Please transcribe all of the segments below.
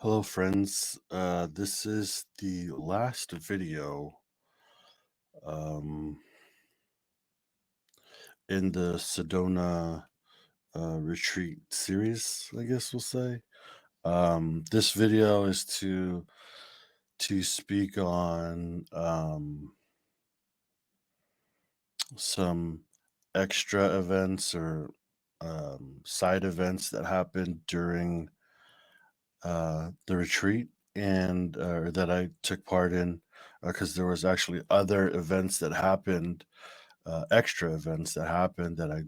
Hello, friends. This is the last video um, in the Sedona retreat series, I guess we'll say. This video is to speak on some extra events or side events that happened during the retreat and that I took part in because there was actually other events that happened, extra events that happened that I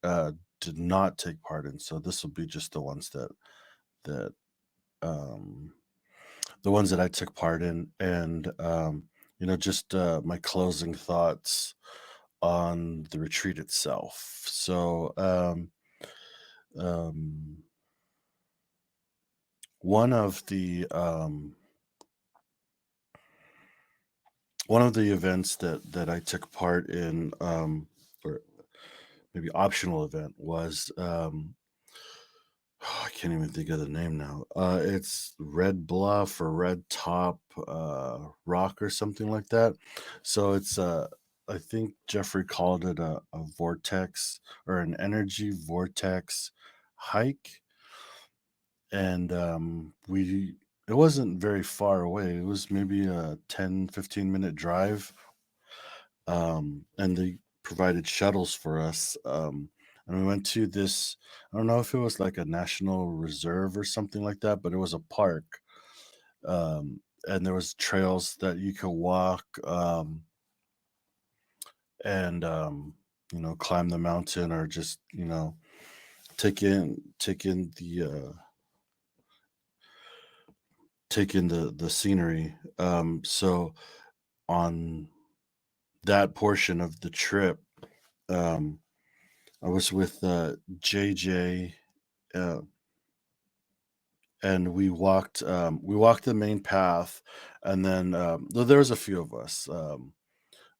uh, did not take part in. So this will be just the ones that um, the ones that I took part in, and just my closing thoughts on the retreat itself. Um, one of the one of the events that I took part in, or maybe optional event, was I can't even think of the name now. It's Red Bluff or Red Top Rock or something like that. So it's I think Jeffrey called it a vortex or an energy vortex hike, and we it wasn't very far away. It was maybe a 10-15 minute drive, and they provided shuttles for us. And we went to this, I don't know if it was like a national reserve or something like that, but it was a park. And there was trails that you could walk, and climb the mountain, or just take in the scenery. So on that portion of the trip, um I was with JJ, uh, and we walked the main path, and then there was a few of us. I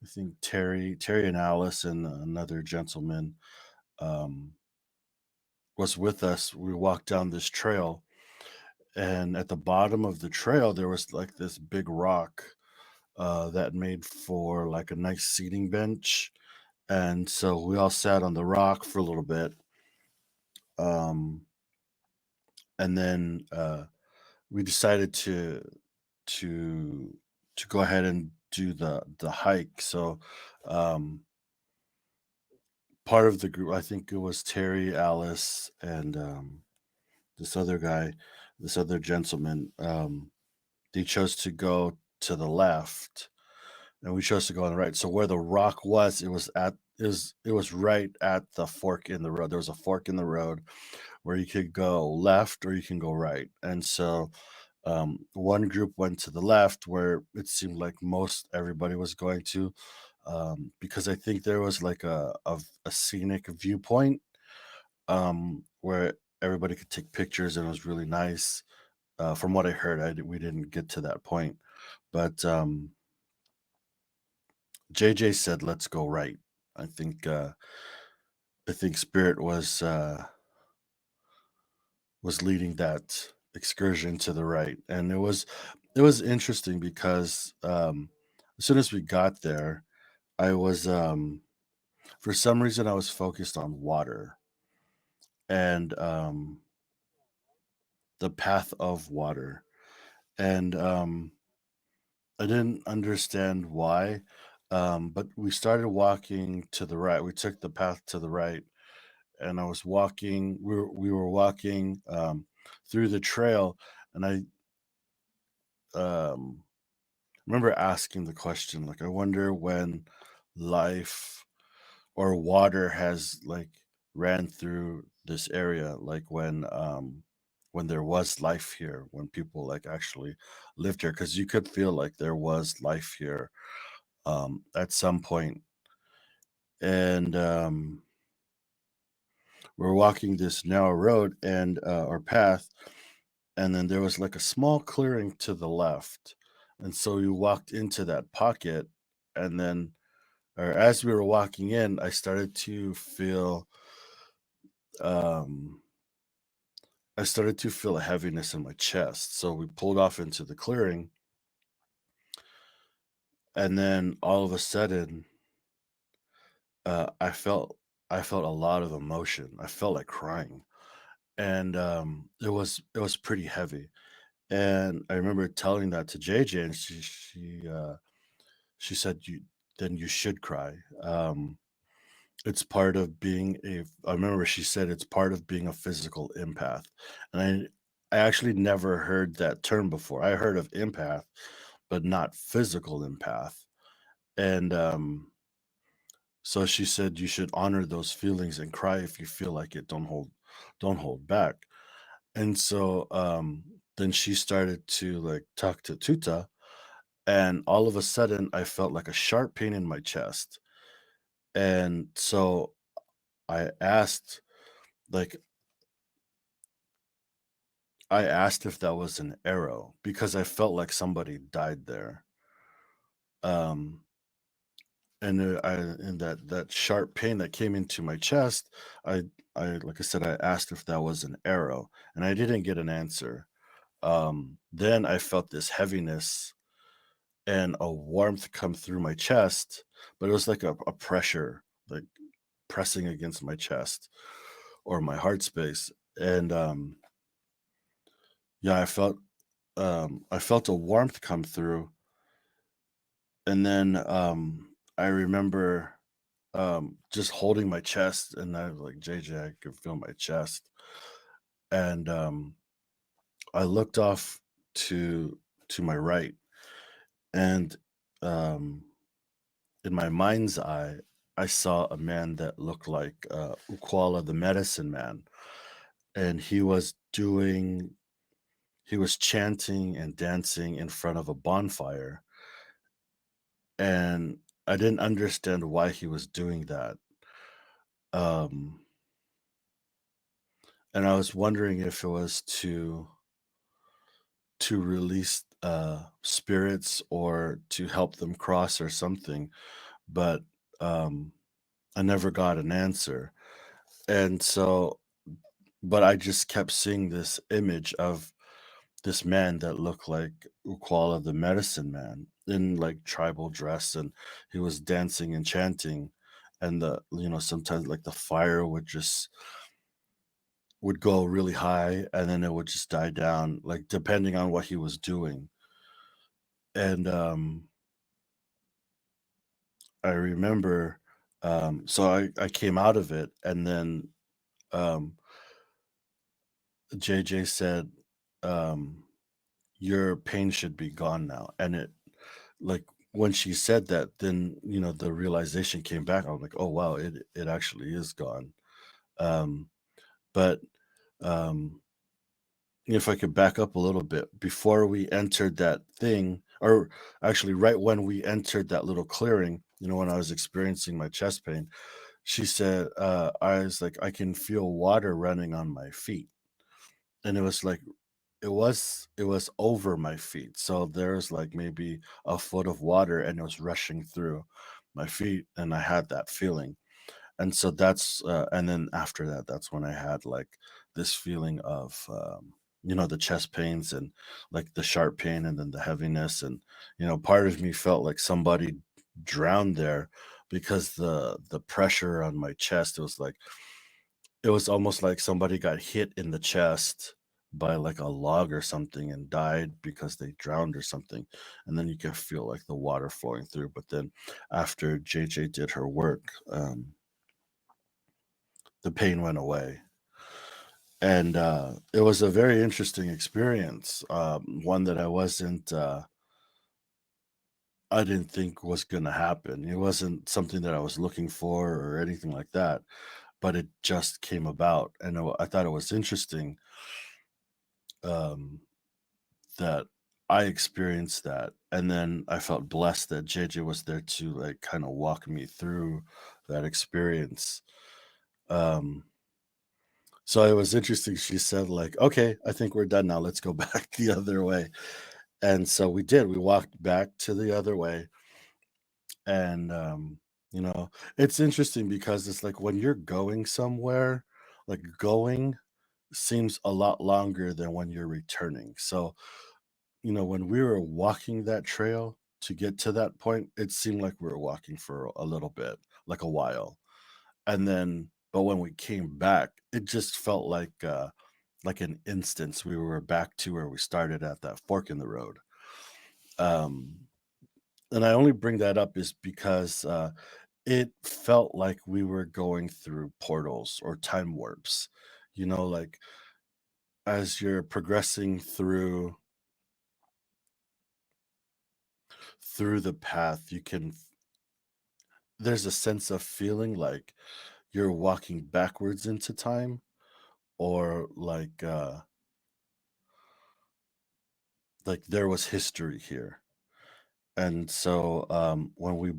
think Terry and Alice and another gentleman um, was with us. We walked down this trail, and at the bottom of the trail there was like this big rock that made for like a nice seating bench, and so we all sat on the rock for a little bit. Um, and then we decided to to go ahead and do the hike. So um part of the group, I think it was Terry, Alice, and this other guy, this other gentleman, they chose to go to the left, and we chose to go on the right. So where the rock was, it was right at the fork in the road. There was a fork in the road where you could go left or you can go right. And so one group went to the left, where it seemed like most everybody was going to, because I think there was like a scenic viewpoint, where everybody could take pictures, and it was really nice. From what I heard, we didn't get to that point, but JJ said, "Let's go right." I think uh, I think Spirit was leading that excursion to the right, and it was interesting because as soon as we got there, I was for some reason I was focused on water, and the path of water, and I didn't understand why, but we started walking to the right. We took the path to the right, and I was walking. We were walking through the trail, and I um, remember asking the question, like, I wonder when life or water has like ran through this area, like when there was life here, when people like actually lived here, because you could feel like there was life here at some point. And we're walking this narrow road, and or path, and then there was like a small clearing to the left, and so we walked into that pocket, and then, or as we were walking in, I started to feel um I started to feel a heaviness in my chest. So we pulled off into the clearing, and then all of a sudden, uh, I felt I felt a lot of emotion. I felt like crying, and it was pretty heavy. And I remember telling that to JJ, and she said, you should cry. It's part of being a I remember she said it's part of being a physical empath, and I actually never heard that term before. I heard of empath, but not physical empath. And so she said you should honor those feelings and cry if you feel like it. Don't hold back. And so then she started to like talk to Tuta, and all of a sudden I felt like a sharp pain in my chest. And so I asked like I asked if that was an arrow because I felt like somebody died there. Um, and that sharp pain that came into my chest, I like I said, I asked if that was an arrow, and I didn't get an answer. Then I felt this heaviness and a warmth come through my chest, but it was like a pressure, like pressing against my chest or my heart space. And yeah, I felt a warmth come through. And then, I remember, just holding my chest, and I was like, "JJ, I could feel my chest." And, I looked off to my right, and, um, in my mind's eye, I saw a man that looked like, Ukwala the medicine man, and he was chanting and dancing in front of a bonfire, and I didn't understand why he was doing that. Um And I was wondering if it was to release, spirits or to help them cross or something, but, um, I never got an answer. And so but I just kept seeing this image of this man that looked like Ukwala the medicine man in, like, tribal dress, and he was dancing and chanting, and sometimes, like, the fire would go really high and then it would just die down, like, depending on what he was doing. And, I remember, so I came out of it, and then, um, JJ said, um, "Your pain should be gone now." And like, when she said that, then, the realization came back. I was like, "Oh, wow, it actually is gone." Um, but, um if I could back up a little bit, before we entered that thing, or actually right when we entered that little clearing, when I was experiencing my chest pain, she said, I was like, I can feel water running on my feet. And it was like, it was over my feet. So there's like maybe a foot of water and it was rushing through my feet. And I had that feeling. And so and then after that, that's when I had like this feeling of, the chest pains and like the sharp pain and then the heaviness. And, part of me felt like somebody drowned there because the pressure on my chest, it was almost like somebody got hit in the chest by like a log or something and died because they drowned or something. And then you can feel like the water flowing through. But then after JJ did her work, the pain went away. And it was a very interesting experience, one that I didn't think was going to happen. It wasn't something that I was looking for or anything like that, but it just came about. And I thought it was interesting, um, that I experienced that. And then I felt blessed that JJ was there to like kind of walk me through that experience. Um, so it was interesting. She said, like, okay, I think we're done now. Let's go back the other way. And so we did. We walked back to the other way. And, it's interesting because it's like when you're going somewhere, like going seems a lot longer than when you're returning. So, when we were walking that trail to get to that point, it seemed like we were walking for a little bit, like a while. And then, but when we came back, it just felt like an instance we were back to where we started at that fork in the road. Um, and I only bring that up is because it felt like we were going through portals or time warps. Like as you're progressing through the path, there's a sense of feeling like you're walking backwards into time, or like there was history here. And so when we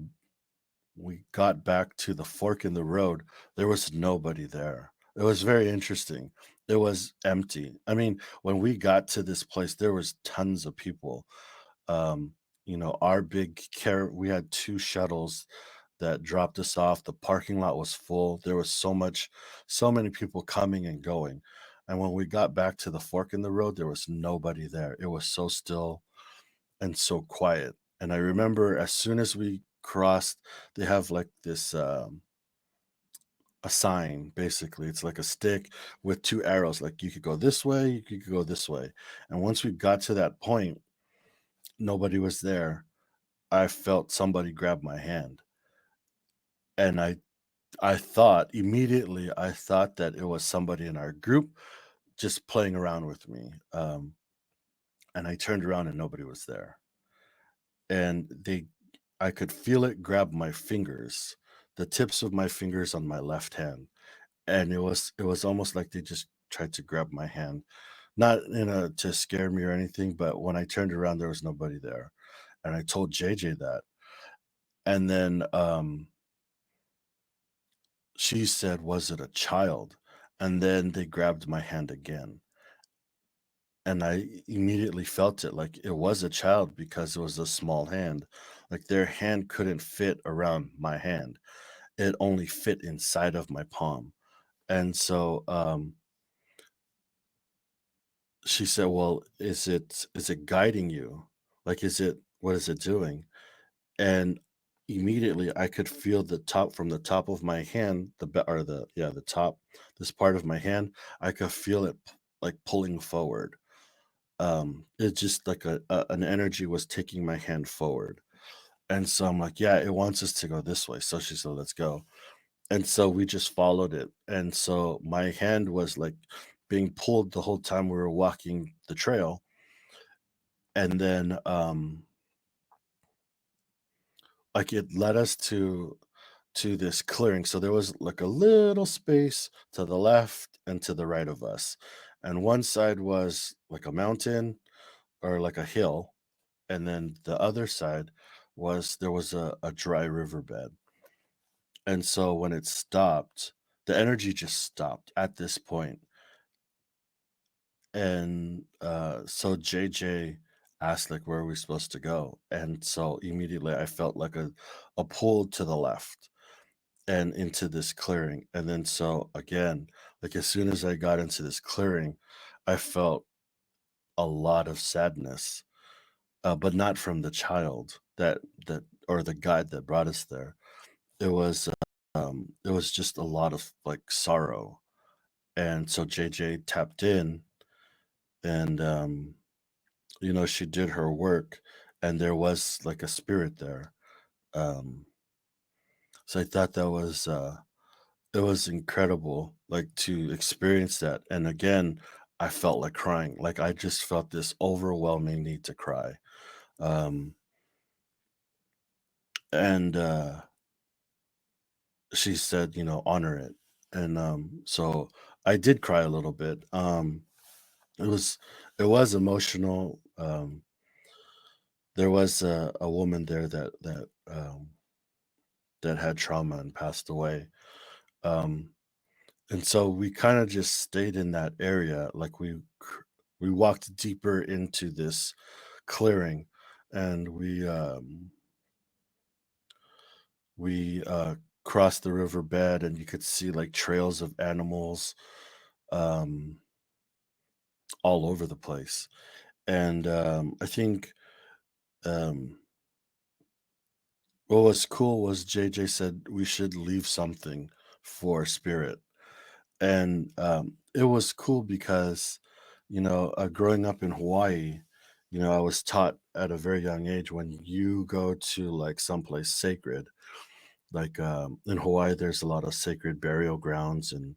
got back to the fork in the road, there was nobody there. It was very interesting. It was empty. I mean, when we got to this place, there was tons of people. Um, our big care, we had two shuttles that dropped us off. The parking lot was full. There was so many people coming and going. And when we got back to the fork in the road, there was nobody there. It was so still and so quiet. And I remember as soon as we crossed, they have like this a sign basically. It's like a stick with two arrows. Like you could go this way, you could go this way. And once we got to that point, nobody was there. I felt somebody grab my hand. And I thought that it was somebody in our group just playing around with me. And I turned around and nobody was there. And I could feel it grab my fingers, the tips of my fingers on my left hand, and it was almost like they just tried to grab my hand, not to scare me or anything, but when I turned around, there was nobody there, and I told JJ that, and then she said, "Was it a child?" And then they grabbed my hand again, and I immediately felt it like it was a child because it was a small hand, like their hand couldn't fit around my hand. It only fit inside of my palm. And so, she said, "Well, is it guiding you? Like, what is it doing?" And immediately I could feel the top from the top of my hand, or the top, this part of my hand, I could feel it like pulling forward. It just like an energy was taking my hand forward. And so I'm like, "Yeah, it wants us to go this way." So she said, "Let's go." And so we just followed it. And so my hand was like being pulled the whole time we were walking the trail. And then like it led us to this clearing. So there was like a little space to the left and to the right of us. And one side was like a mountain or like a hill. And then the other side there was a dry riverbed. And so when it stopped, the energy just stopped at this point. And, so JJ asked, like, where are we supposed to go? And so immediately I felt like a pull to the left and into this clearing. And then so again, like as soon as I got into this clearing, I felt a lot of sadness, but not from the child that or the guide that brought us there. It was just a lot of like sorrow. And so JJ tapped in, and she did her work, and there was like a spirit there. Um, so I thought it was incredible, like to experience that. And again, I felt like crying. Like I just felt this overwhelming need to cry. Um, and she said, honor it. And so I did cry a little bit. It was it was emotional. There was a woman there that had trauma and passed away. Um, and so we kind of just stayed in that area. Like we walked deeper into this clearing, and we crossed the riverbed, and you could see like trails of animals. Um, all over the place. And I think um, what was cool was JJ said we should leave something for spirit. And it was cool because, growing up in Hawaii, I was taught at a very young age when you go to like someplace sacred, like in Hawaii, there's a lot of sacred burial grounds and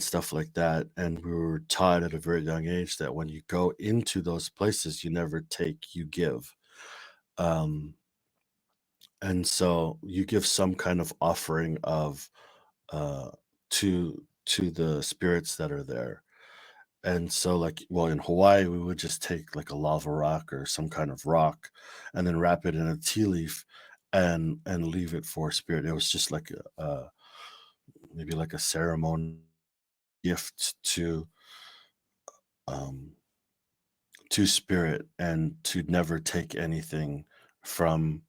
stuff like that. And we were taught at a very young age that when you go into those places, you never take, you give. Um, and so you give some kind of offering of uh, to the spirits that are there. And so, like, well, in Hawaii, we would just take like a lava rock or some kind of rock, and then wrap it in a tea leaf, and leave it for spirit. It was just like maybe like a ceremony gift um, to spirit, and to never take anything from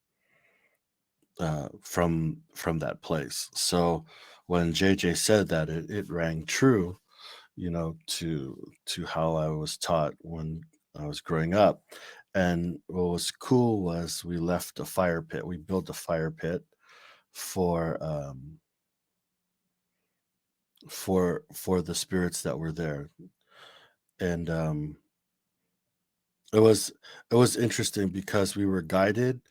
from that place. So when JJ said that, it rang true, to how I was taught when I was growing up. And what was cool was we left a fire pit. We built a fire pit for for the spirits that were there. And it was it was interesting because we were guided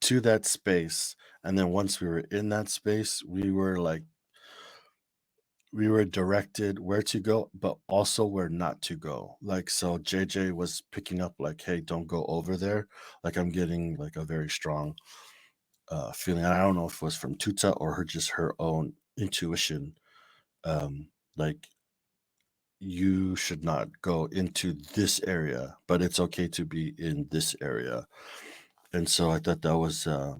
to that space, and then once we were in that space, we were directed where to go, but also where not to go. Like, so JJ was picking up like, "Hey, don't go over there." Like, I'm getting like a very strong feeling. I don't know if it was from Tuta or her own intuition. Like, you should not go into this area, but it's okay to be in this area. And so I thought that was a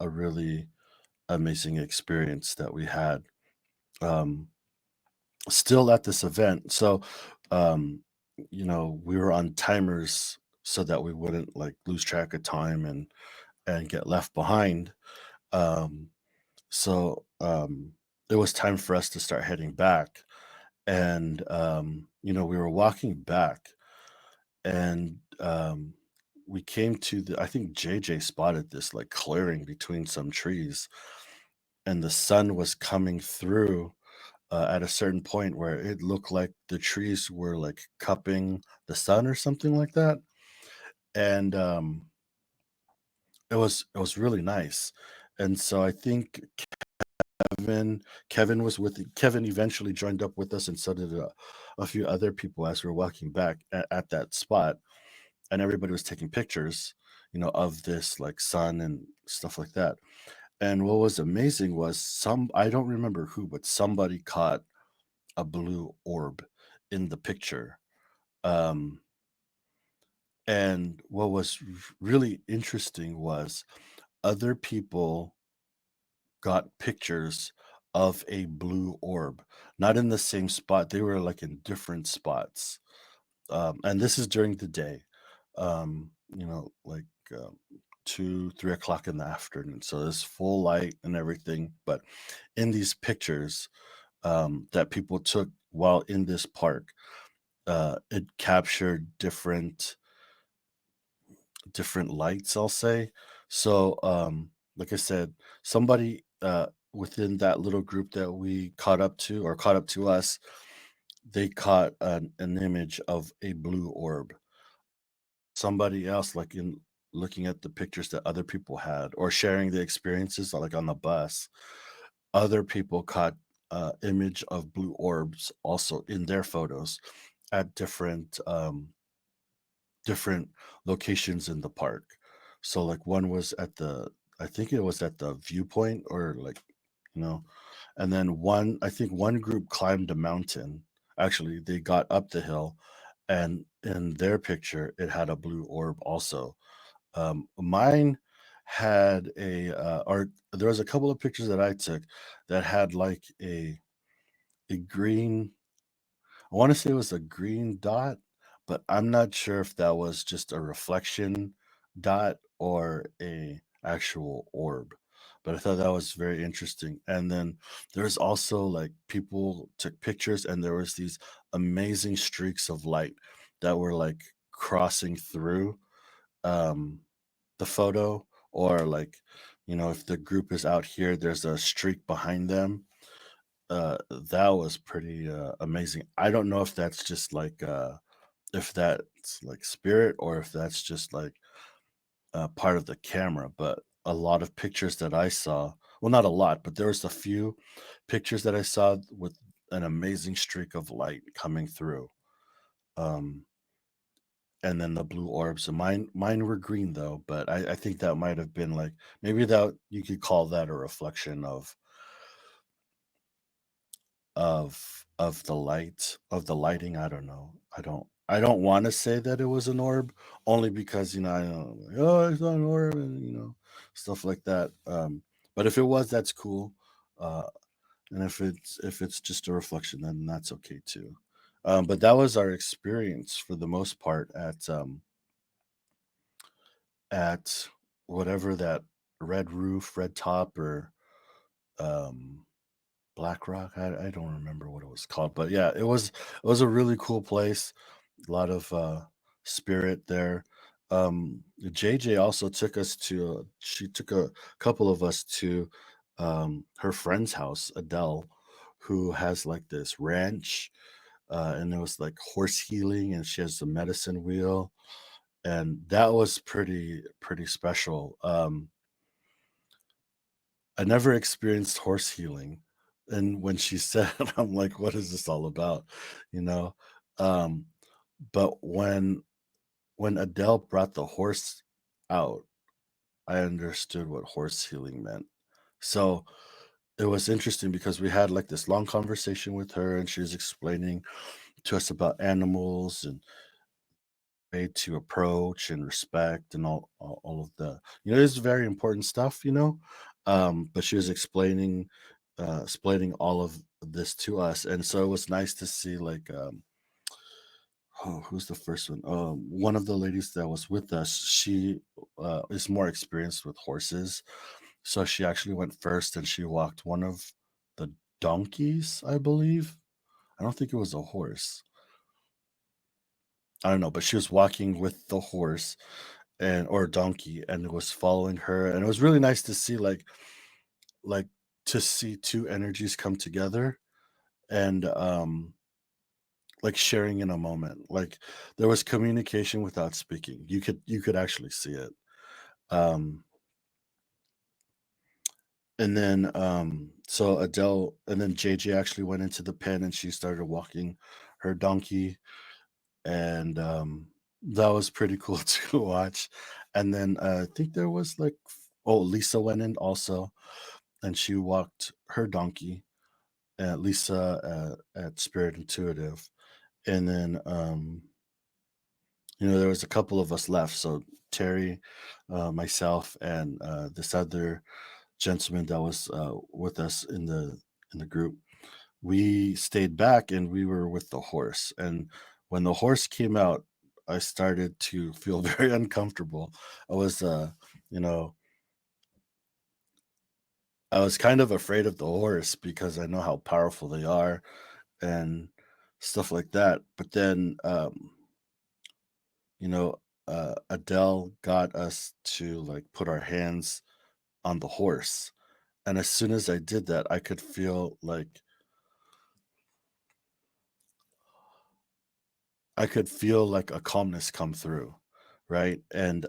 really amazing experience that we had. Um, Still at this event. So, um, we were on timers so that we wouldn't like lose track of time and get left behind. Um, so it was time for us to start heading back. And we were walking back, and we came to I think JJ spotted this like clearing between some trees, and the sun was coming through at a certain point where it looked like the trees were like cupping the sun or something like that. And it was really nice. And so I think Kevin was with Kevin eventually joined up with us, and so did a few other people as we were walking back at that spot, and everybody was taking pictures, of this like sun and stuff like that. And what was amazing was I don't remember who, but somebody caught a blue orb in the picture. Um, and what was really interesting was other people got pictures of a blue orb, not in the same spot. They were like in different spots. And this is during the day, like um, 2, 3 o'clock in the afternoon. So there's full light and everything. But in these pictures that people took while in this park, it captured different lights, I'll say. So, like I said, somebody within that little group that we caught up to or caught up to us, they caught an image of a blue orb. Somebody else, like in looking at the pictures that other people had or sharing the experiences, like on the bus, other people caught image of blue orbs also in their photos at different locations in the park. So like one was at I think it was at the viewpoint or like, you know, and then I think one group climbed a mountain. Actually, they got up the hill, and in their picture, it had a blue orb also. Mine had or there was a couple of pictures that I took that had like a green, I wanna say it was a green dot, but I'm not sure if that was just a reflection dot or a actual orb. but I thought that was very interesting. And then there's also like people took pictures, and there was these amazing streaks of light that were like crossing through um the photo, or like, if the group is out here, there's a streak behind them. That was pretty amazing. I don't know if that's just like if that's like spirit, or if that's just like part of the camera, but a lot of pictures that I saw, well, not a lot, but there was a few pictures that I saw with an amazing streak of light coming through. Um, and then the blue orbs. And mine were green though, but I think that might have been like, maybe that you could call that a reflection of the light, of the lighting. I don't know. I don't want to say that it was an orb, only because I know, like, oh, it's not an orb, and stuff like that. But if it was, that's cool. Uh, and if it's just a reflection, then that's okay too. But that was our experience for the most part at whatever that red roof, red top, or um Black Rock. I don't remember what it was called, but yeah, it was a really cool place. A lot of spirit there. JJ also took us to she took a couple of us to her friend's house, Adele, who has like this ranch, and it was like horse healing, and she has the medicine wheel, and that was pretty special. I never experienced horse healing, and when she said, I'm like, "What is this all about?" You know? Um, but when Adele brought the horse out, I understood what horse healing meant. So, it was interesting because we had, like, this long conversation with her, and she was explaining to us about animals, and way to approach and respect, and all of the it's very important stuff, but she was explaining all of this to us, and so it was nice to see, like, oh, who's the first one? One of the ladies that was with us, she is more experienced with horses, so she actually went first, and she walked one of the donkeys, I believe. I don't think it was a horse. I don't know, but she was walking with the horse, and or donkey, and it was following her, and it was really nice to see, like to see two energies come together, and like sharing in a moment. Like, there was communication without speaking. You could actually see it. um and then so Adele and then JJ actually went into the pen, and she started walking her donkey, and that was pretty cool to watch. And then I think there was like, oh, Lisa went in also, and she walked her donkey, Lisa, at Spirit Intuitive. And then there was a couple of us left, so Terry, myself, and this other gentleman that was with us in the group. We stayed back, and we were with the horse. And when the horse came out, I started to feel very uncomfortable. I was, you know, I was kind of afraid of the horse because I know how powerful they are, and stuff like that. But then, you know, Adele got us to like put our hands on the horse. And as soon as I did that, I could feel like a calmness come through, right? And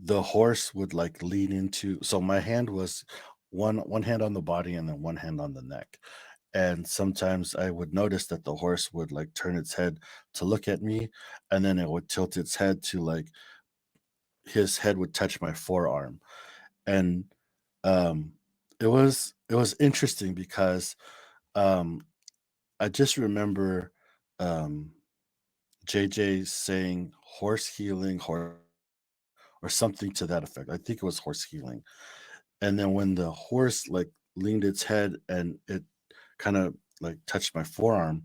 the horse would like lean into, so my hand was one hand on the body, and then one hand on the neck. And sometimes I would notice that the horse would like turn its head to look at me, and then it would tilt its head to like, his head would touch my forearm. And um it was interesting because um I just remember um JJ saying horse healing, or something to that effect. I think it was horse healing. And then when the horse like leaned its head, and it kind of like touched my forearm,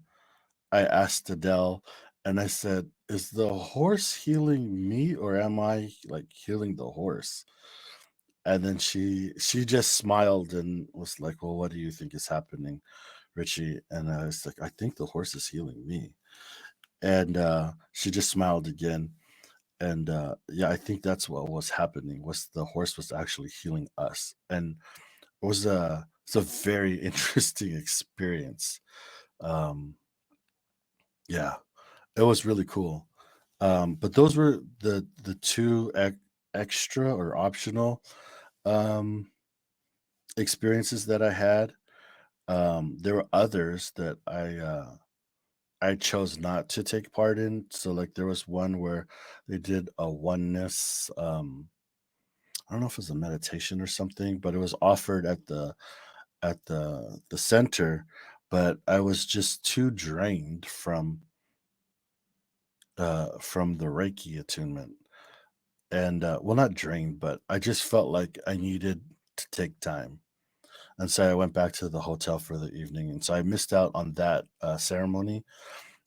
I asked Adele, and I said, "Is the horse healing me, or am I like healing the horse?" And then she just smiled and was like, "Well, what do you think is happening, Richie?" And I was like, "I think the horse is healing me." And she just smiled again. And yeah, I think that's what was happening. Was the horse was actually healing us, and it's a very interesting experience. Um, yeah, it was really cool. But those were the two extra or optional um, experiences that I had. There were others that I chose not to take part in. So like there was one where they did a oneness. I don't know if it was a meditation or something, but it was offered at the center. But I was just too drained from the Reiki attunement, and well, not drained, but I just felt like I needed to take time. And so I went back to the hotel for the evening, and so I missed out on that ceremony.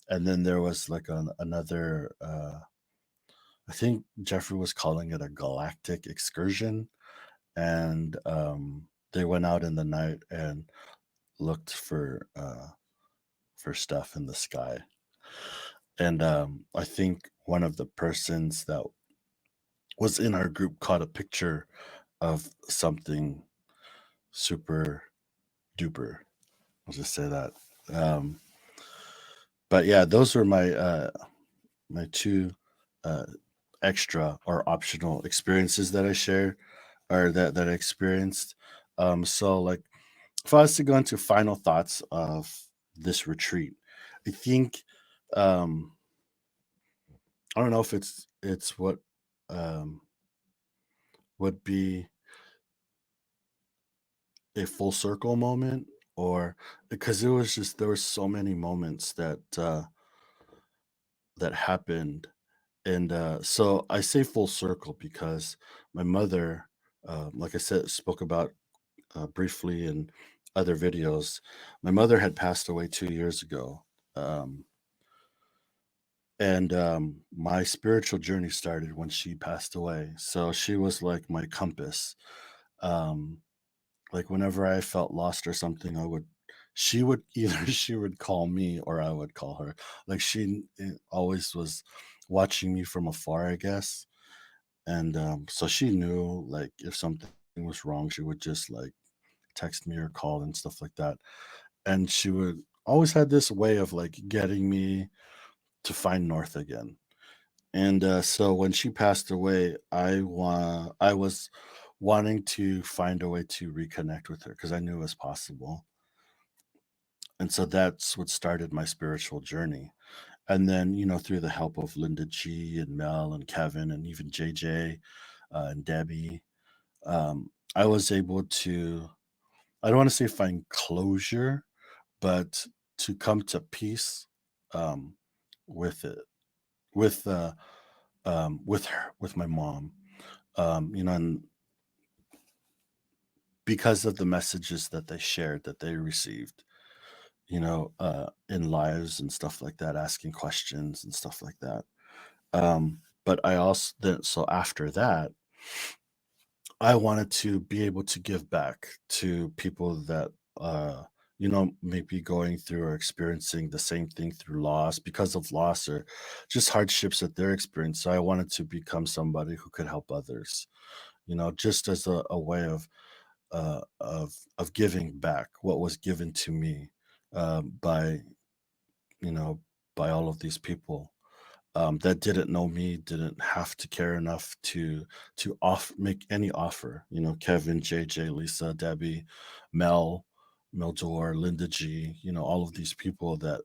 And then there was like another, I think Jeffrey was calling it a galactic excursion, and they went out in the night and looked for stuff in the sky. And I think one of the persons that was in our group caught a picture of something super duper. I'll just say that. Um, but yeah, those were my two uh, extra or optional experiences that I share or that I experienced. So like if I was to go into final thoughts of this retreat, I think um I don't know if it's what um would be a full circle moment, or because it was just there were so many moments that happened. And so I say full circle because my mother, like I said, spoke about briefly in other videos. My mother had passed away 2 years ago. Um, and my spiritual journey started when she passed away. So she was like my compass. Um, like whenever I felt lost or something, she would either she would call me or I would call her. Like always was watching me from afar, I guess. And so she knew like if something was wrong, she would just like text me or call and stuff like that. And she would always had this way of like getting me to find north again. And so when she passed away, I was wanting to find a way to reconnect with her because I knew it was possible. And so that's what started my spiritual journey. And then, through the help of Linda G and Mel and Kevin and even JJ and Debbie, I was able to, I don't want to say find closure, but to come to peace um, with it, with her, with my mom. And because of the messages that they shared, that they received, in lives and stuff like that, asking questions and stuff like that. But I also then so after that, I wanted to be able to give back to people that may be going through or experiencing the same thing through loss because of loss or just hardships that they're experiencing. So I wanted to become somebody who could help others, just as a way of giving back what was given to me by you know by all of these people that didn't know me, didn't have to care enough to make any offer. Kevin, JJ, Lisa, Debbie, Mel, Mildor, Linda G. All of these people that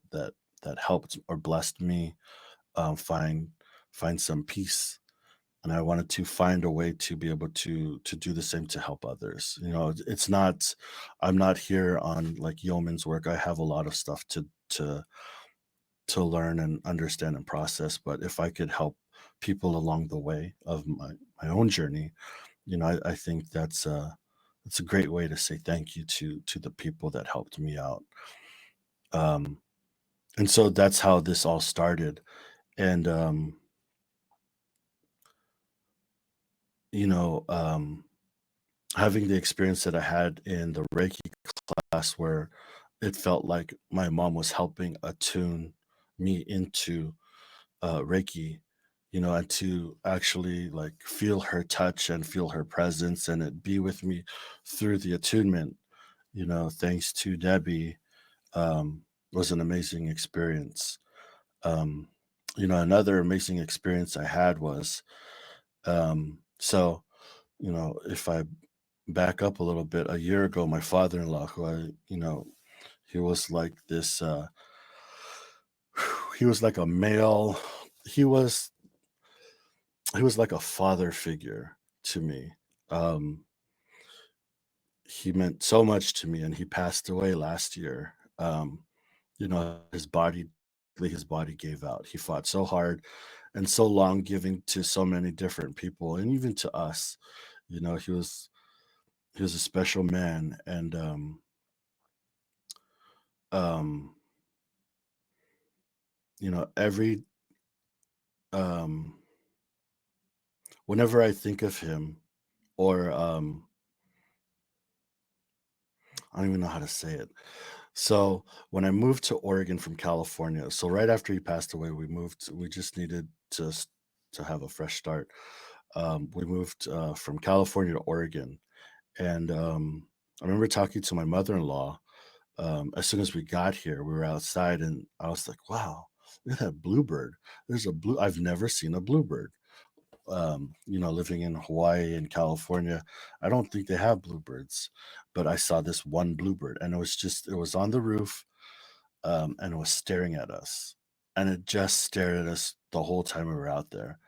helped or blessed me find some peace. And I wanted to find a way to be able to do the same to help others. It's not I'm not here on like yeoman's work. I have a lot of stuff to learn and understand and process. But if I could help people along the way of my own journey, I think that's a great way to say thank you to the people that helped me out. Um, and so that's how this all started. And you know, um, having the experience that I had in the Reiki class where it felt like my mom was helping attune me into Reiki, and to actually like feel her touch and feel her presence and it be with me through the attunement, thanks to Debbie, was an amazing experience. Um, another amazing experience I had was, if I back up a little bit, a year ago, my father-in-law, who he was like this, he was like a male, he was he was like a father figure to me. Um, he meant so much to me, and he passed away last year. His body gave out. He fought so hard and so long, giving to so many different people, and even to us. He was a special man, and um, every um, whenever I think of him, or I don't even know how to say it. So when I moved to Oregon from California, so right after he passed away, we moved. We just needed to have a fresh start. We moved from California to Oregon, and I remember talking to my mother-in-law. As soon as we got here, we were outside, and I was like, "Wow, look at that bluebird! There's a blue. I've never seen a bluebird." Living in Hawaii and California, I don't think they have bluebirds, but I saw this one bluebird, and it was on the roof, and it was staring at us, and it just stared at us the whole time we were out there.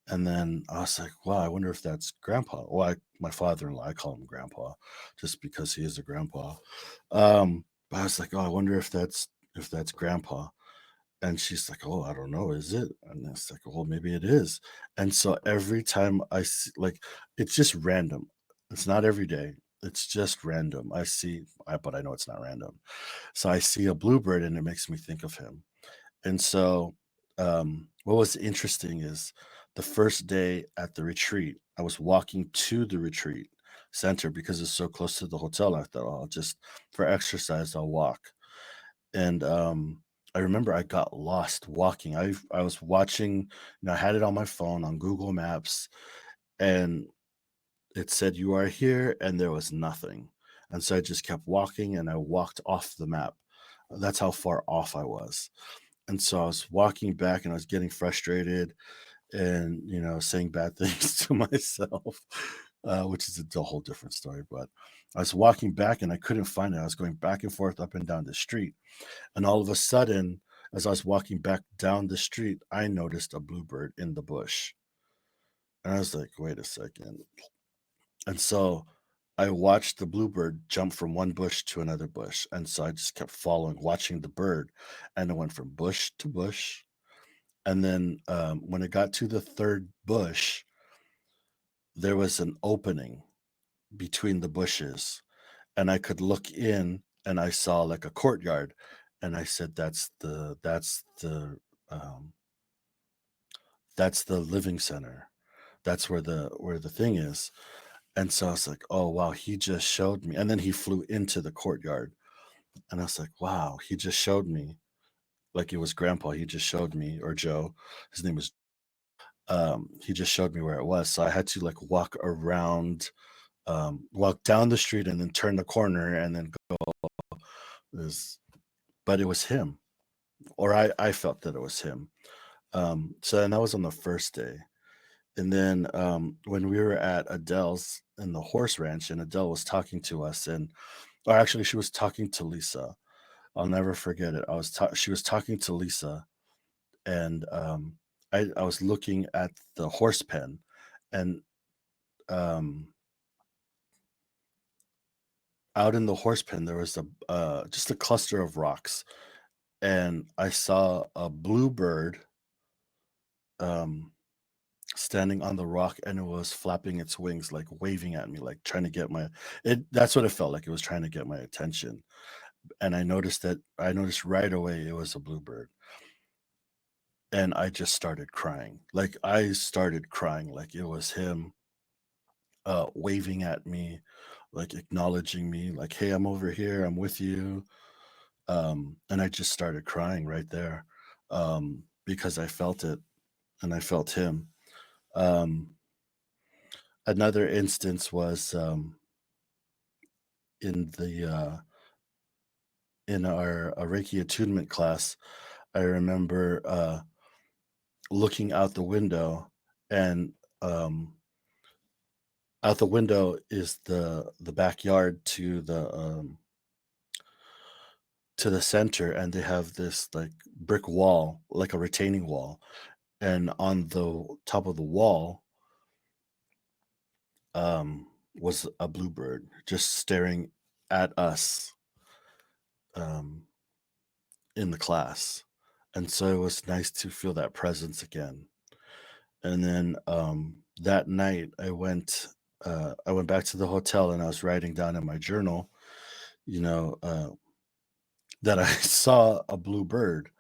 And then I was like, wow, I wonder if that's grandpa. Well, my father-in-law, I call him grandpa just because he is a grandpa. But I was like, oh, I wonder if that's grandpa. And she's like, "Oh, I don't know, is it?" And it's like, "Well, maybe it is." And so every time I see, like, it's just random. It's not every day. It's just random. But I know it's not random. So I see a bluebird and it makes me think of him. And so, what was interesting is the first day at the retreat, I was walking to the retreat center because it's so close to the hotel. I thought, oh, for exercise, I'll walk. And I remember I got lost walking. I was watching, I had it on my phone on Google Maps, and it said you are here, and there was nothing. And so I just kept walking, and I walked off the map. That's how far off I was. And so I was walking back, and I was getting frustrated, and saying bad things to myself, which is a whole different story. But I was walking back, and I couldn't find it. I was going back and forth up and down the street, and all of a sudden, as I was walking back down the street, I noticed a bluebird in the bush. And I was like, wait a second. And so I watched the bluebird jump from one bush to another bush. And so I just kept following, watching the bird. And it went from bush to bush. And then when it got to the third bush, there was an opening between the bushes. And I could look in and I saw like a courtyard. And I said, um, that's the living center. That's where the thing is. And so I was like, oh wow, he just showed me. And then he flew into the courtyard. And I was like, wow, he just showed me. Like it was grandpa. He just showed me, or Joe. His name was he just showed me where it was. So I had to like walk around, walk down the street and then turn the corner and then go this, but it was him. Or I felt that it was him. And that was on the first day. And then when we were at Adele's in the horse ranch, and Adele was talking to us, or actually, she was talking to Lisa. I'll never forget it. She was talking to Lisa, and I was looking at the horse pen, and um, out in the horse pen there was just a cluster of rocks, and I saw a bluebird um, standing on the rock, and it was flapping its wings, like waving at me, like trying to get my it that's what it felt like. It was trying to get my attention. And I noticed right away it was a bluebird. And I just started crying. Like I started crying like it was him. waving at me, like acknowledging me, like, "Hey, I'm over here. I'm with you." And I just started crying right there, because I felt it and I felt him. Um, Another instance was in the in our Reiki attunement class. I remember looking out the window, and um, out the window is the backyard to the center, and they have this like brick wall, like a retaining wall, and on the top of the wall was a bluebird just staring at us um, in the class. And so it was nice to feel that presence again. And then that night I went back to the hotel and I was writing down in my journal, you know, that I saw a blue bird.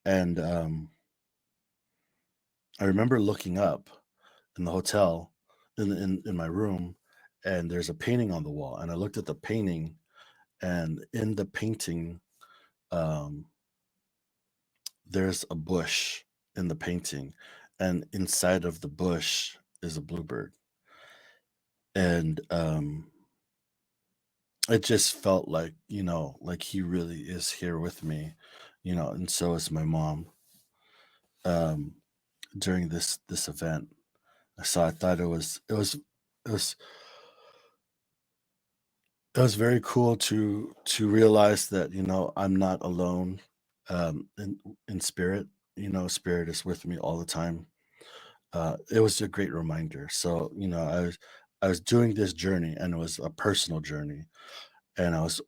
And I remember looking up in the hotel in my room, and there's a painting on the wall. And I looked at the painting, and in the painting, um, there's a bush in the painting, and inside of the bush is a bluebird. And it just felt like, like he really is here with me, and so is my mom. Um, During this event, I thought it was it was very cool to realize that, I'm not alone, in spirit. Spirit is with me all the time. It was a great reminder. So, I was doing this journey, and it was a personal journey, and I was,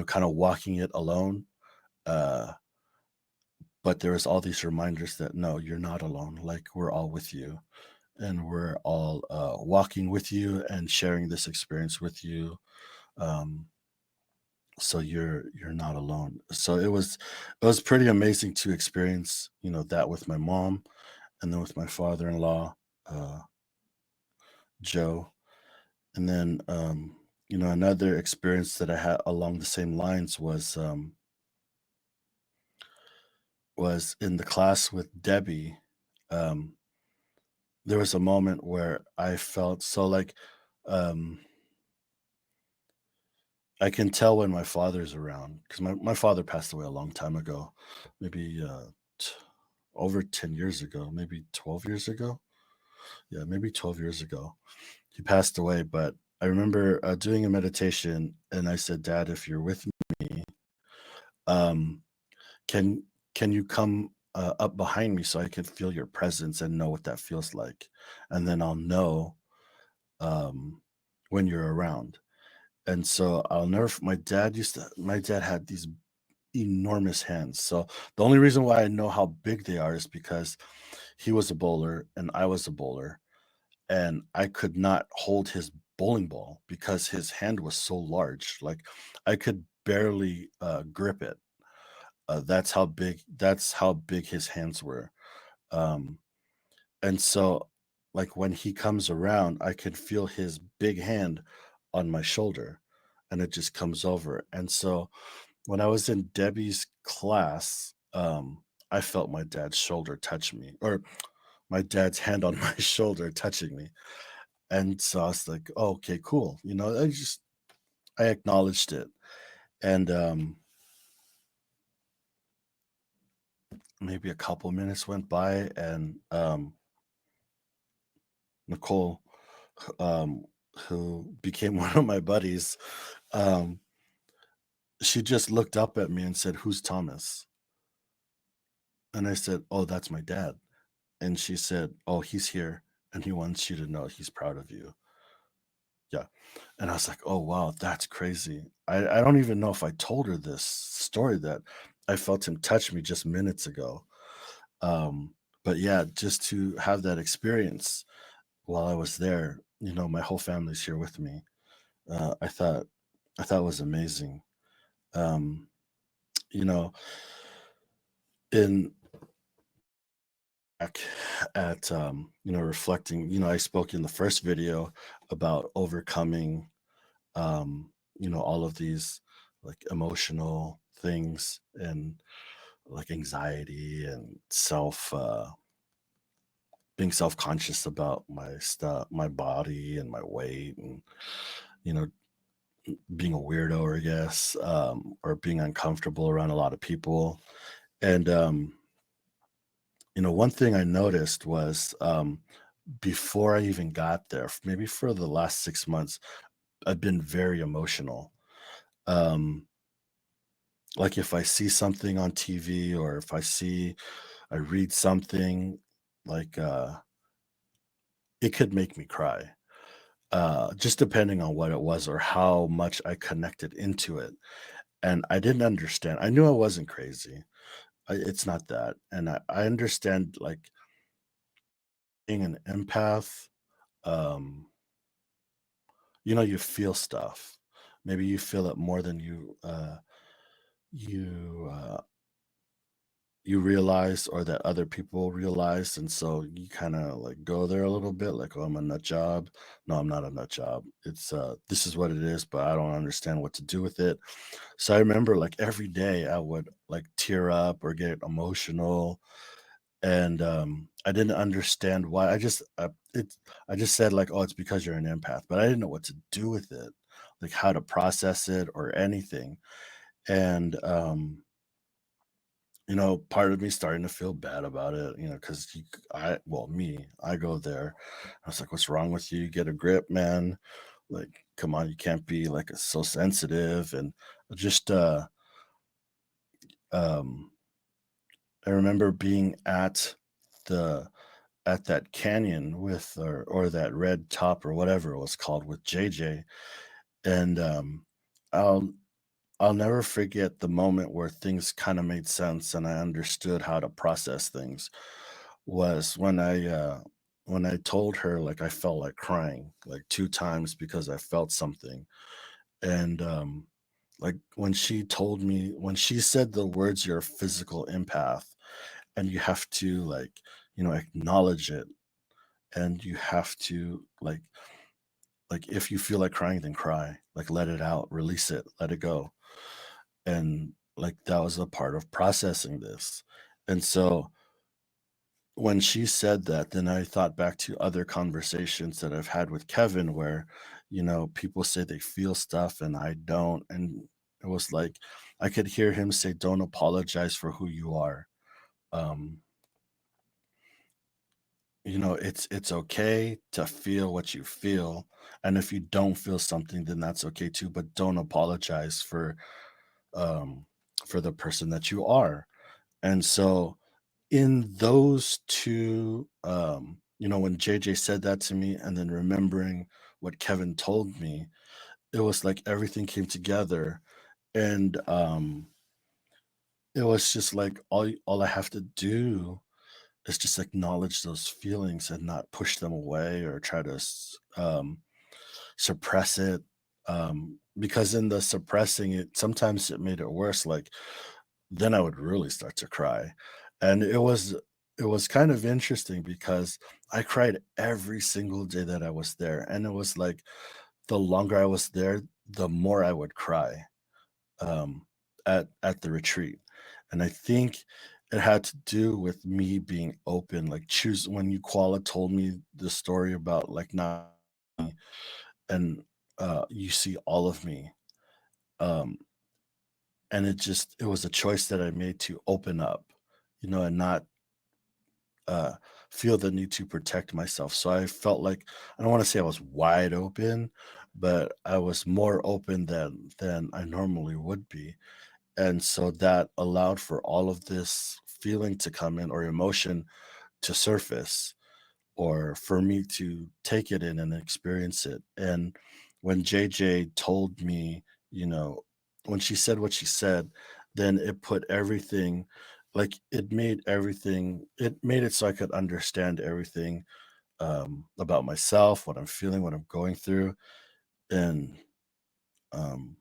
kind of walking it alone. Uh, but there was all these reminders that no, you're not alone. Like, we're all with you, and we're all walking with you and sharing this experience with you. Um, so you're not alone. So it was pretty amazing to experience, that with my mom, and then with my father-in-law, uh, Joe. And then, another experience that I had along the same lines was in the class with Debbie. Um, there was a moment where I felt so like, um, I can tell when my father's around, because my father passed away a long time ago, maybe t- over 10 years ago, maybe 12 years ago. Yeah, maybe 12 years ago. He passed away, but I remember doing a meditation, and I said, "Dad, if you're with me, um, can can you come up behind me so I can feel your presence and know what that feels like, and then I'll know um, when you're around." And so I'll never. My dad had these enormous hands. So the only reason why I know how big they are is because he was a bowler and I was a bowler, and I could not hold his bowling ball because his hand was so large. Like, I could barely grip it. That's how big his hands were. Um, and so, like, when he comes around, I can feel his big hand on my shoulder, and it just comes over. And so when I was in Debbie's class, I felt my dad's shoulder touch me, or my dad's hand on my shoulder touching me. And so I was like, "Oh, okay, cool." I acknowledged it. And maybe a couple minutes went by, and Nicole, um, who became one of my buddies, um, she just looked up at me and said, "Who's Thomas?" And I said, "Oh, that's my dad." And she said, "Oh, he's here, and he wants you to know he's proud of you." Yeah. And I was like, "Oh, wow, that's crazy." I don't even know if I told her this story, that I felt him touch me just minutes ago. Um, but yeah, just to have that experience while I was there, my whole family's here with me. Uh, I thought I thought it was amazing. Um, you know, in back at reflecting, I spoke in the first video about overcoming all of these like emotional things and like anxiety and being self-conscious about my stuff, my body and my weight, and you know being a weirdo, I guess, or being uncomfortable around a lot of people. And one thing I noticed was, before I even got there, maybe for the last 6 months, I've been very emotional. Um, like if I see something on TV, or if I read something, like it could make me cry. Just depending on what it was or how much I connected into it. And I didn't understand. I knew I wasn't crazy. It's not that. And I understand, like, being an empath, um, you feel stuff. Maybe you feel it more than you you realize, or that other people realize, and so you kind of like go there a little bit, like, oh, I'm a nut job. No, I'm not a nut job. It's this is what it is, but I don't understand what to do with it. So I remember, like, every day I would like tear up or get emotional, and I didn't understand why. I just said, like, oh, it's because you're an empath, but I didn't know what to do with it, like how to process it or anything. And part of me starting to feel bad about it, because I go there. I was like, what's wrong with you? Get a grip, man. Like, come on, you can't be like so sensitive. And just um I remember being the at that canyon with, or that red top or whatever it was called, with JJ. And I'll I'll never forget the moment where things kind of made sense and I understood how to process things, was when I told her, like, I felt like crying like 2 times because I felt something. And like, when she said the words, you're a physical empath, and you have to, like, acknowledge it, and you have to, like, if you feel like crying, then cry, like, let it out, release it, let it go. And like, that was a part of processing this. And so when she said that, then I thought back to other conversations that I've had with Kevin, where people say they feel stuff and I don't. And it was like, I could hear him say, don't apologize for who you are. um it's okay to feel what you feel, and if you don't feel something, then that's okay too, but don't apologize um for the person that you are. And so, in those two, when JJ said that to me, and then remembering what Kevin told me, it was like everything came together. And it was just like, all I have to do is just acknowledge those feelings and not push them away or try to suppress it. Because in the suppressing it, sometimes it made it worse. Like, then I would really start to cry. And it was kind of interesting because I cried every single day that I was there. And it was like, the longer I was there, the more I would cry, um, at the retreat. And I think it had to do with me being open. Like, choose when you Koala told me the story about, like, not, and you see all of me. Um, and it was a choice that I made to open up, and not uh feel the need to protect myself. So I felt like, I don't want to say I was wide open, but I was more open than I normally would be. And so that allowed for all of this feeling to come in, or emotion to surface, or for me to take it in and experience it. And when JJ told me, you know, when she said what she said, then it put everything, like, it made it so I could understand everything, about myself, what I'm feeling, what I'm going through. And um,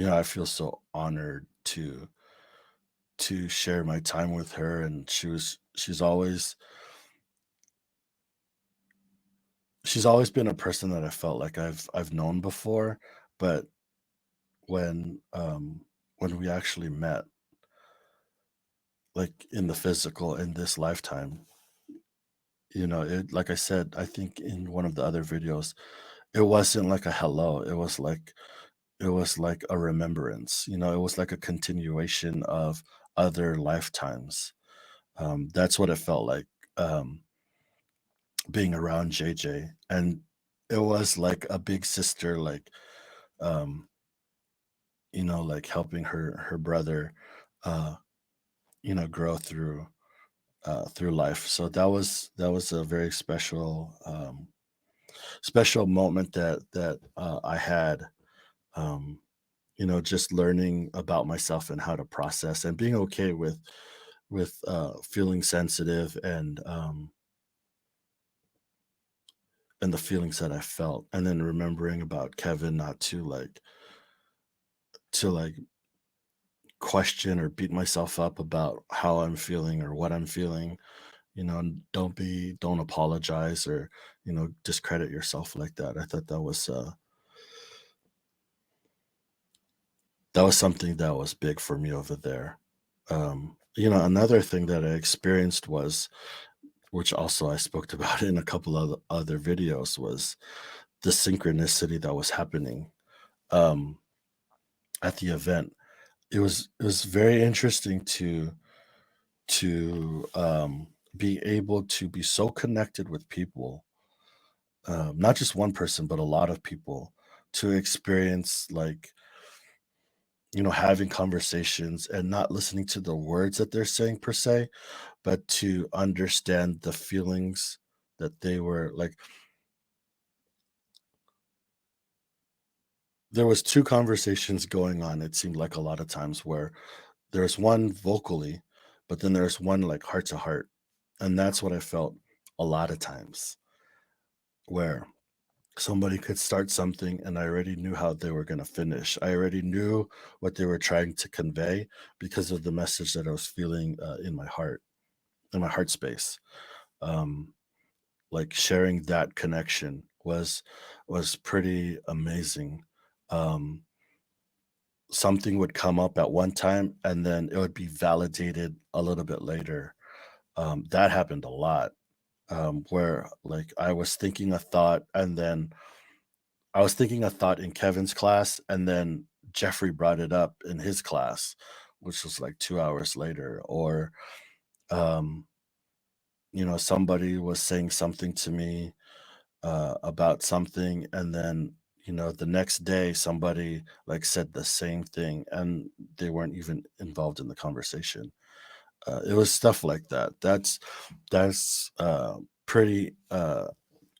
I feel so honored to share my time with her. And she's always she's always been a person that I felt like I've known before, but when um when we actually met, like in the physical in this lifetime, it like I said, I think in one of the other videos, it wasn't like a hello, it was like a remembrance, it was like a continuation of other lifetimes. That's what it felt like, um, being around JJ. And it was like a big sister, um, like helping her brother, uh, grow through life. So that was a very special moment that I had. Um, just learning about myself and how to process and being okay with feeling sensitive and the feelings that I felt, and then remembering about Kevin not to question or beat myself up about how I'm feeling or what I'm feeling, and don't apologize or discredit yourself like that. I thought that was something that was big for me over there. Another thing that I experienced was, which also I spoke about in a couple of other videos, was the synchronicity that was happening um, at the event. It was very interesting to be able to be so connected with people, not just one person, but a lot of people, to experience having conversations and not listening to the words that they're saying per se, but to understand the feelings that they were like. There was two conversations going on, it seemed like a lot of times, where there's one vocally, but then there's one like heart to heart. And that's what I felt a lot of times, where somebody could start something and I already knew how they were going to finish. I already knew what they were trying to convey because of the message that I was feeling in my heart space. Um, like sharing that connection was pretty amazing. Um, Something would come up at one time and then it would be validated a little bit later. That happened a lot, where like I was thinking a thought in Kevin's class, and then Jeffrey brought it up in his class, which was like 2 hours later. Or um, somebody was saying something to me about something, and then the next day somebody like said the same thing, and they weren't even involved in the conversation. It was stuff like that. That's pretty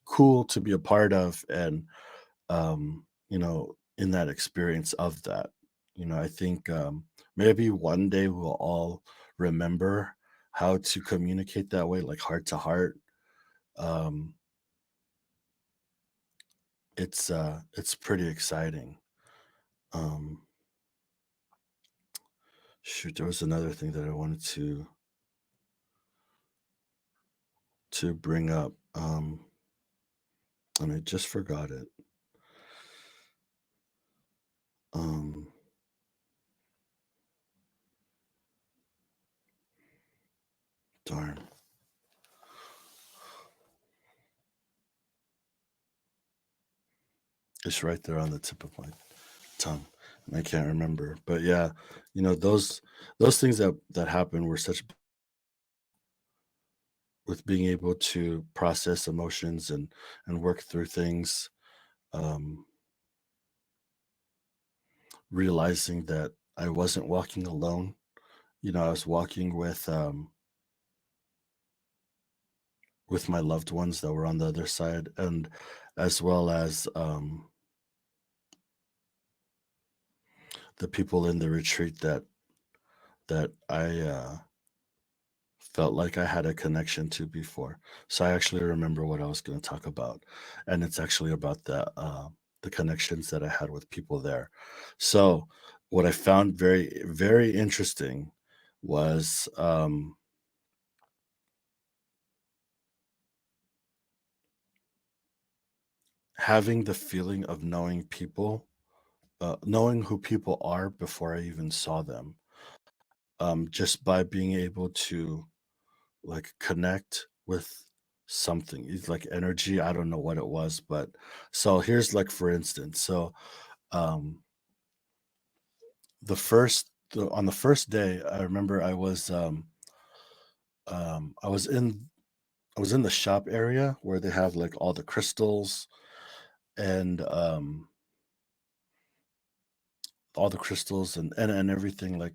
cool to be a part of, and in that experience of that. I think maybe one day we'll all remember how to communicate that way, like heart to heart. Um, it's pretty exciting. Um, Shoot, there was another thing that I wanted to bring up, and I just forgot it. Um, Darn, it's right there on the tip of my tongue, and I can't remember. But yeah, those things that happen were such, with being able to process emotions and work through things, um, realizing that I wasn't walking alone. I was walking with my loved ones that were on the other side, and as well as the people in the retreat that I felt like I had a connection to before. So I actually remember what I was going to talk about, and it's actually about the connections that I had with people there. So what I found very very interesting was having the feeling of knowing people, knowing who people are before I even saw them, just by being able to like connect with something. It's like energy. I don't know what it was, but so here's like for instance, so um on the first day, I remember I was in the shop area where they have like all the crystals and and everything, like,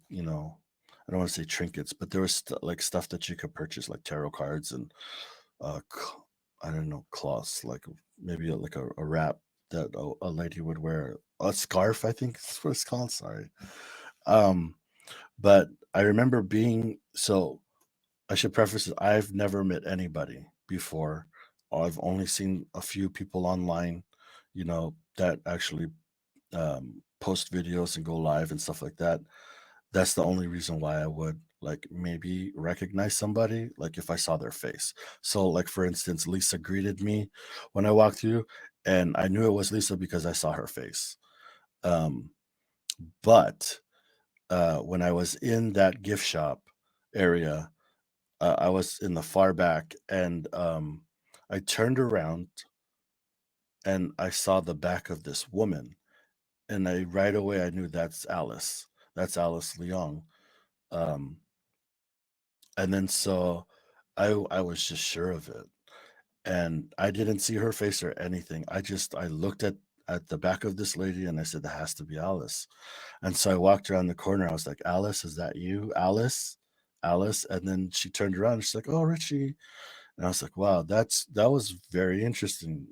I don't want to say trinkets, but there was like stuff that you could purchase, like tarot cards and I don't know, cloths, like maybe like a wrap that a lady would wear, a scarf, I think is what it's called. Sorry. Um, but I remember being so. I should preface it. I've never met anybody before. I've only seen a few people online, that actually post videos and go live and stuff like that. That's the only reason why I would like maybe recognize somebody, like if I saw their face. So, like for instance, Lisa greeted me when I walked through, and I knew it was Lisa because I saw her face. Um, but when I was in that gift shop area, I was in the far back, and I turned around and I saw the back of this woman, and I right away I knew that's Alice. That's Alice Leong. Um, and then so I was just sure of it, and I didn't see her face or anything. I looked at the back of this lady, and I said, "That has to be Alice." And so I walked around the corner. I was like, "Alice, is that you, Alice? Alice?" And then she turned around. And she's like, "Oh, Richie." And I was like, "Wow, that was very interesting.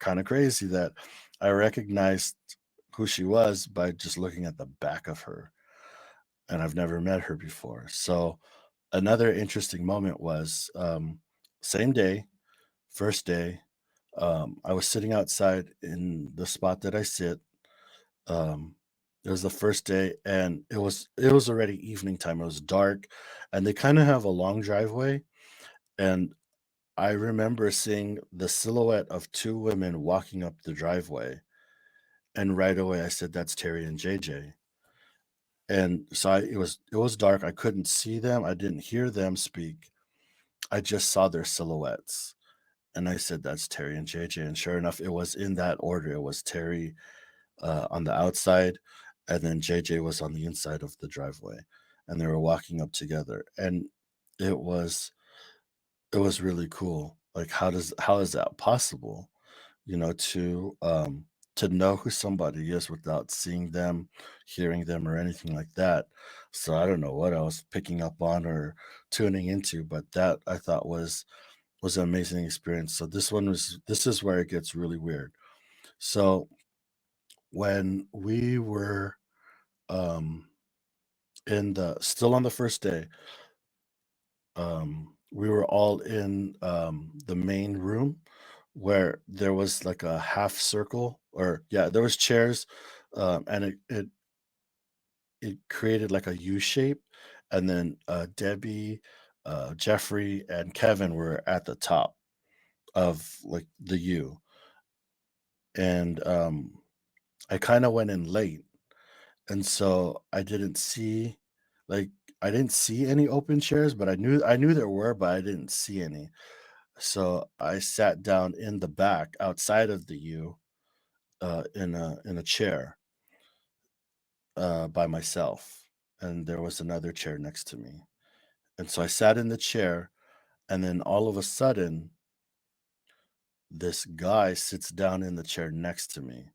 Kind of crazy that I recognized who she was by just looking at the back of her, and I've never met her before." So another interesting moment was same day, first day. I was sitting outside in the spot that I sit. Um, it was the first day, and it was already evening time. It was dark, and they kind of have a long driveway. And I remember seeing the silhouette of two women walking up the driveway, and right away I said, "That's Terry and JJ." And so it was dark. I couldn't see them. I didn't hear them speak. I just saw their silhouettes. And I said, "That's Terry and JJ." And sure enough, it was in that order. It was Terry on the outside, and then JJ was on the inside of the driveway. And they were walking up together. And it was it was really cool. Like how is that possible? To know who somebody is without seeing them, hearing them, or anything like that. So I don't know what I was picking up on or tuning into, but that I thought was an amazing experience. So this is where it gets really weird. So when we were um in the still on the first day, we were all in the main room where there was like a half circle, or yeah, there was chairs, and it created like a U shape, and then Debbie, Jeffrey, and Kevin were at the top of like the U. And I kind of went in late, and so like I didn't see any open chairs, but I knew there were, but I didn't see any. So I sat down in the back outside of the U, in a chair, by myself, and there was another chair next to me. And so I sat in the chair, and then all of a sudden, this guy sits down in the chair next to me.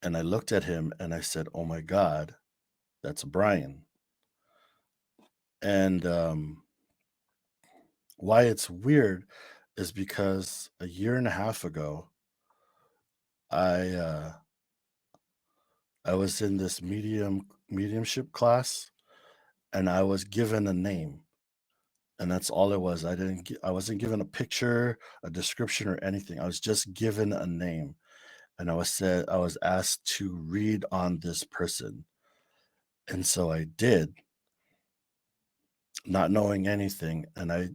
And I looked at him and I said, "Oh my God, that's Brian." And why it's weird is because a year and a half ago, I I was in this mediumship class, and I was given a name, and that's all it was. I wasn't given a picture, a description, or anything. I was just given a name, and I was asked to read on this person. And so I did, not knowing anything, and I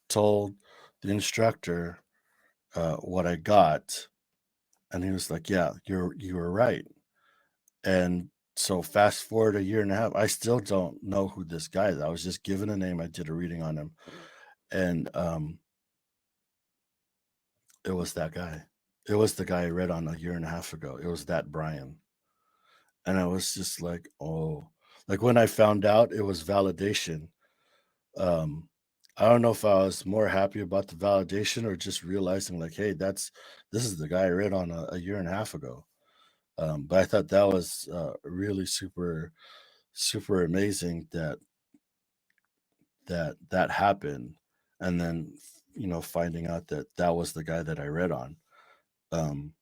told the instructor, what I got, and he was like, "Yeah, you were right." And so fast forward a year and a half, I still don't know who this guy is. I was just given a name. I did a reading on him, and it was that guy. It was the guy I read on a year and a half ago. It was that Brian, and I was just like, oh, like when I found out, it was validation. Um, I don't know if I was more happy about the validation or just realizing like, hey, this is the guy I read on a year and a half ago. But I thought that was really super amazing that happened, and then finding out that that was the guy that I read on. Um,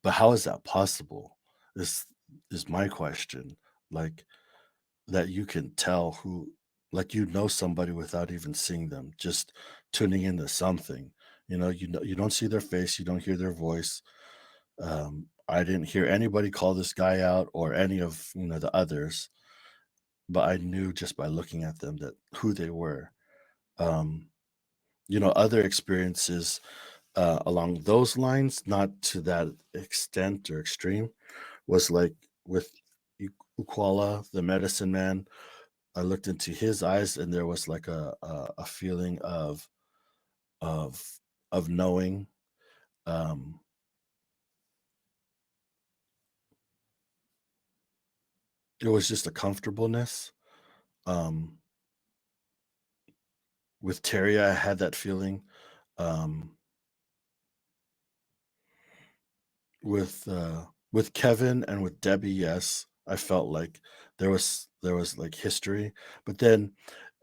but how is that possible? Is is my question. Like that you can tell who, like somebody without even seeing them, just tuning into something. You don't see their face, you don't hear their voice. I didn't hear anybody call this guy out or any of the others, but I knew just by looking at them that who they were. Um, other experiences along those lines, not to that extent or extreme, was like with Ukwala, the medicine man. I looked into his eyes, and there was like a feeling of of knowing. Um, it was just a comfortableness. Um, with Terry, I had that feeling. Um, with Kevin and with Debbie, yes, I felt like there was like history, but then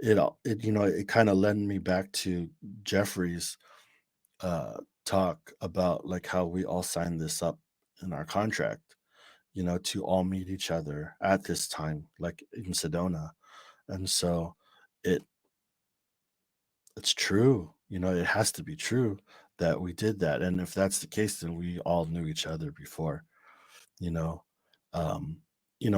it kind of led me back to Jeffrey's talk about like how we all signed this up in our contract, to all meet each other at this time, like in Sedona. And so it it's true, it has to be true that we did that. And if that's the case, then we all knew each other before. you know um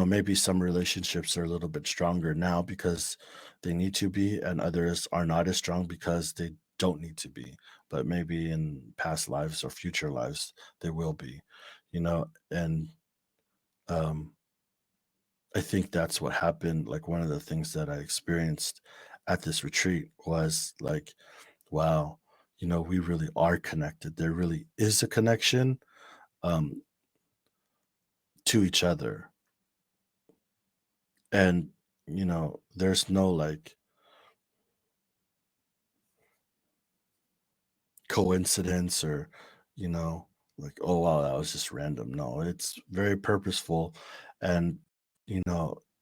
maybe some relationships are a little bit stronger now because they need to be, and others are not as strong because they don't need to be, but maybe in past lives or future lives they will be. And um I think that's what happened. Like one of the things that I experienced at this retreat was like, wow, we really are connected. There really is a connection um to each other. And there's no like coincidence or you know like, oh wow, that was just random. No, it's very purposeful. And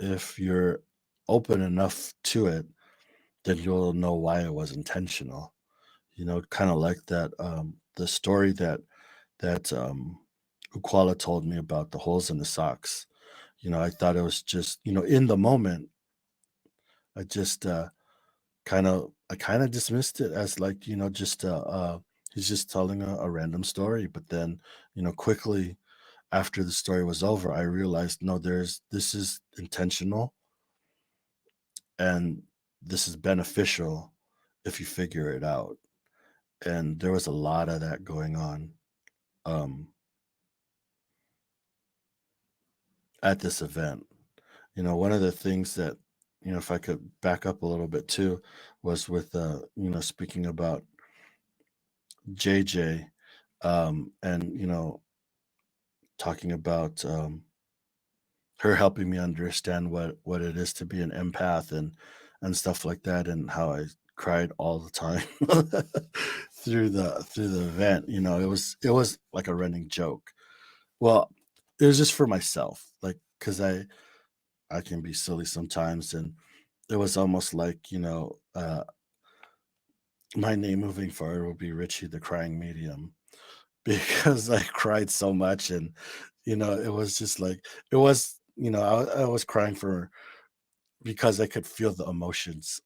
if you're open enough to it, then you'll know why it was intentional. Kind of like that the story that Ukwala told me about the holes in the socks. I thought it was just, in the moment, I just I kind of dismissed it as like, just he's just telling a random story. But then, quickly after the story was over, I realized, no, this is intentional, and this is beneficial if you figure it out. And there was a lot of that going on um at this event. One of the things that, if I could back up a little bit too, was with speaking about JJ, and talking about her helping me understand what it is to be an empath and stuff like that, and how I cried all the time through the event. It was like a running joke. Well, it was just for myself, like because I can be silly sometimes, and it was almost like my name moving forward will be Richie the Crying Medium, because I cried so much. And it was just like, it was, I was crying for, because I could feel the emotions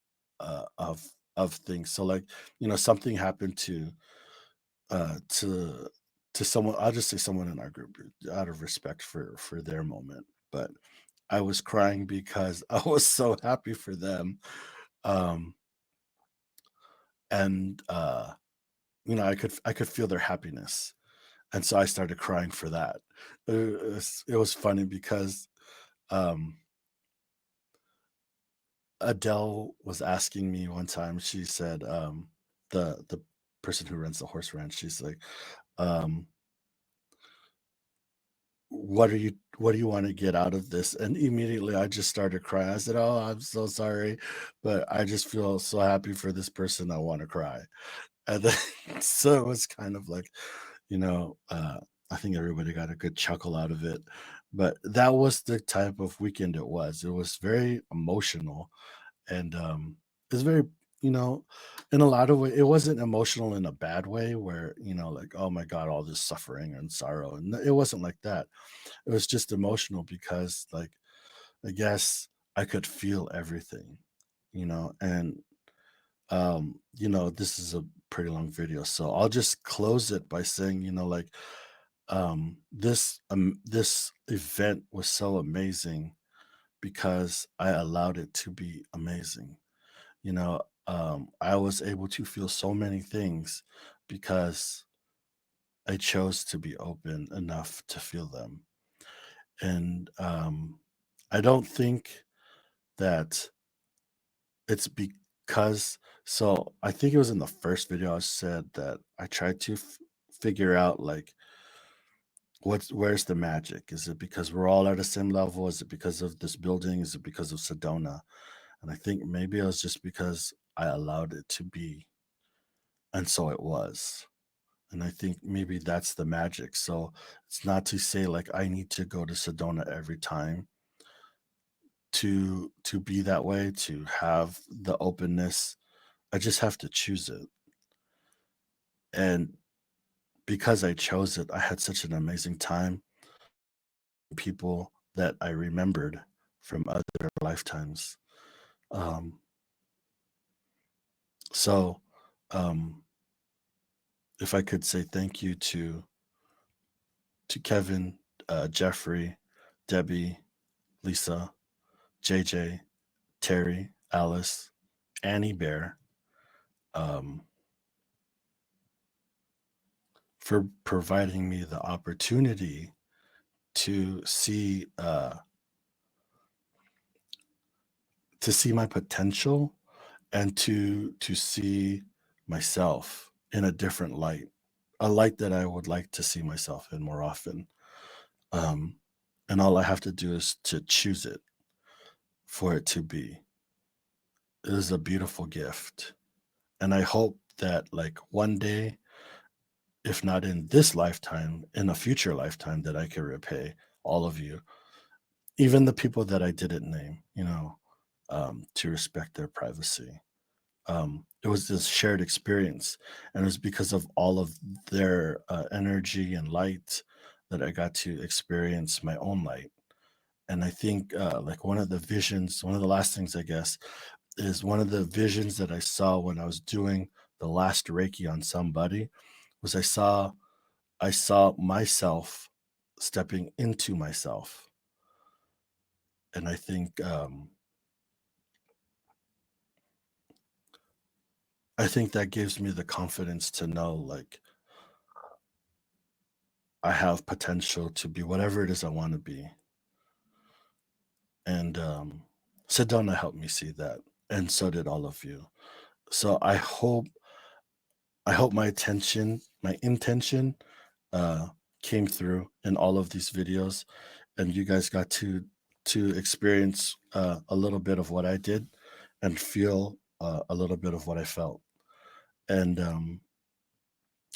of things. So like, something happened to uh to to someone, I'll just say someone in our group, out of respect for their moment. But I was crying because I was so happy for them. Um and I could feel their happiness, and so I started crying for that. It was funny because, um, Adele was asking me one time, she said, the person who runs the horse ranch, she's like, um, what do you wanna get out of this?" And immediately I just started crying. I said, "Oh, I'm so sorry, but I just feel so happy for this person, I wanna cry." And then so it was kind of like, you know, I think everybody got a good chuckle out of it, but that was the type of weekend it was. It was very emotional, and, it's very, you know, in a lot of way it wasn't emotional in a bad way where, like, "Oh my god, all this suffering and sorrow," and it wasn't like that. It was just emotional because, like, I guess I could feel everything, and, this is a pretty long video, so I'll just close it by saying, like, this event was so amazing because I allowed it to be amazing. I was able to feel so many things because I chose to be open enough to feel them. And I don't think that it's because, so I think it was in the first video I said that I tried to figure out, like, where's the magic? Is it because we're all at the same level? Is it because of this building? Is it because of Sedona? And I think maybe it was just because I allowed it to be, and so it was. And I think maybe that's the magic. So it's not to say like I need to go to Sedona every time to be that way, to have the openness. I just have to choose it. And because I chose it, I had such an amazing time. People that I remembered from other lifetimes. Um, so um, if I could say thank you to Kevin, Jeffrey, Debbie, Lisa, JJ, Terry, Alice, Annie Bear, um, for providing me the opportunity to see my potential and to see myself in a different light, a light that I would like to see myself in more often. Um, and all I have to do is to choose it for it to be. It is a beautiful gift. And I hope that, like, one day, if not in this lifetime, in a future lifetime, that I can repay all of you, even the people that I didn't name, to respect their privacy. It was this shared experience, and it was because of all of their energy and light that I got to experience my own light. And I think, like, one of the visions, one of the last things, I guess, is one of the visions that I saw when I was doing the last Reiki on somebody was I saw myself stepping into myself. And I think that gives me the confidence to know, like, I have potential to be whatever it is I want to be. And Sedona helped me see that, and so did all of you. So I hope my intention uh, came through in all of these videos, and you guys got to experience a little bit of what I did and feel a little bit of what I felt. And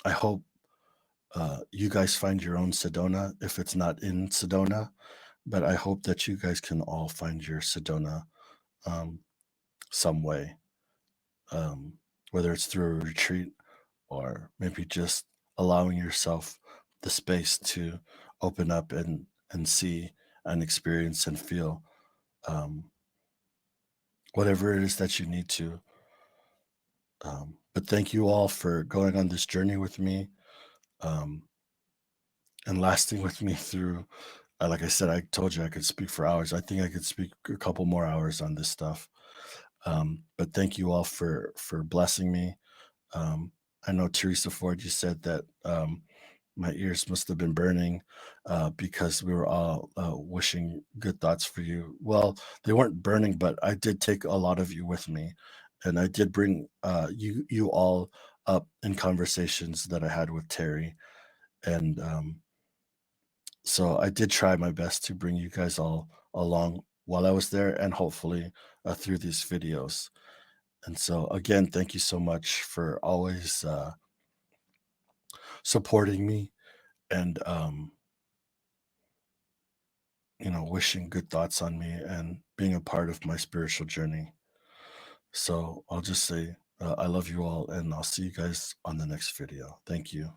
I hope you guys find your own Sedona if it's not in Sedona, but I hope that you guys can all find your Sedona um, some way, um, whether it's through a retreat or maybe just allowing yourself the space to open up and see and experience and feel um, whatever it is that you need to. But thank you all for going on this journey with me, um, and lasting with me through. Like I said, I told you I could speak for hours. I think I could speak a couple more hours on this stuff. But thank you all for blessing me. Um, I know Teresa Ford, you said that my ears must have been burning because we were all wishing good thoughts for you. Well, they weren't burning, but I did take a lot of you with me, and I did bring you all up in conversations that I had with Terry, and so I did try my best to bring you guys all along while I was there, and hopefully through these videos. And so again, thank you so much for always supporting me and wishing good thoughts on me and being a part of my spiritual journey. So I'll just say I love you all, and I'll see you guys on the next video. Thank you.